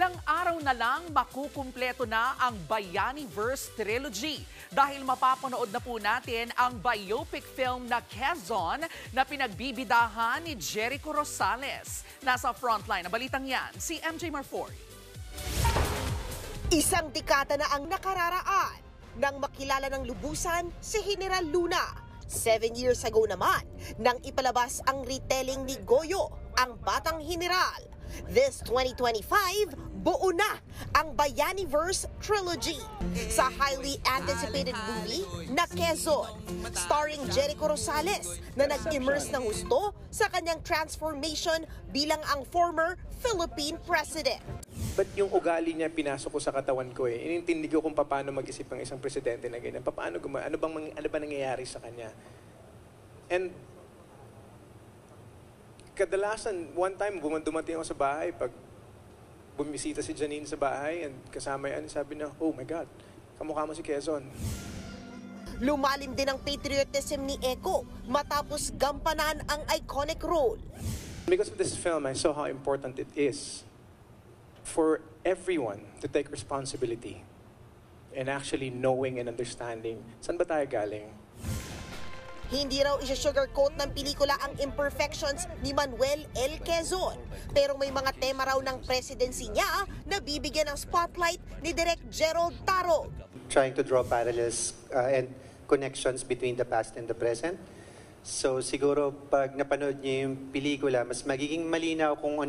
Ilang araw na lang makukumpleto na ang Bayaniverse Trilogy dahil mapapanood na po natin ang biopic film na Quezon na pinagbibidahan ni Jericho Rosales. Nasa frontline na balitang yan, si MJ Marfori. Isang dekada na ang nakararaan nang makilala ng lubusan si General Luna. 7 years ago naman nang ipalabas ang retelling ni Goyo, ang Batang General. This 2025, buo na ang Bayaniverse Trilogy sa highly anticipated movie na Quezon, starring Jericho Rosales na nag-immerse ng husto sa kanyang transformation bilang ang former Philippine President. But yung ugali niya pinasok ko sa katawan ko eh. Inintindi ko kung paano mag-isip ng isang presidente na ganyan. Ano ba nangyayari sa kanya? And kadalasan, one time, dumating ako sa bahay, pag bumisita si Janine sa bahay, and kasama yan, sabi na, oh my God, kamukha mo si Quezon. Lumalim din ang patriotism ni Eko matapos gampanan ang iconic role. Because of this film, I saw how important it is for everyone to take responsibility and actually knowing and understanding saan ba tayo galing. Hindi raw isa-sugarcoat ng pelikula ang imperfections ni Manuel L. Quezon. Pero may mga tema raw ng presidency niya na bibigyan ng spotlight ni Direk Gerald Tarog. Trying to draw parallels and connections between the past and the present. So siguro pag napanood niyo yung pelikula, mas magiging malinaw kung ano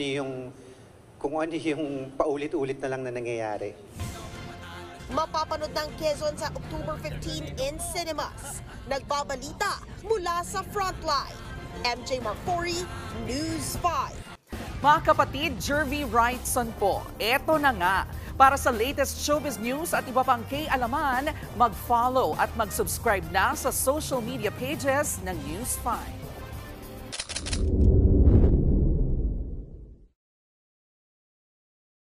yung paulit-ulit na lang na nangyayari. Mapapanood ng Quezon sa October 15 in cinemas. Nagbabalita mula sa Frontline. MJ Marfori, News 5. Mga kapatid, Jervy Wrightson po. Eto na nga. Para sa latest showbiz news at iba pang kay-alaman, mag-follow at mag-subscribe na sa social media pages ng News 5.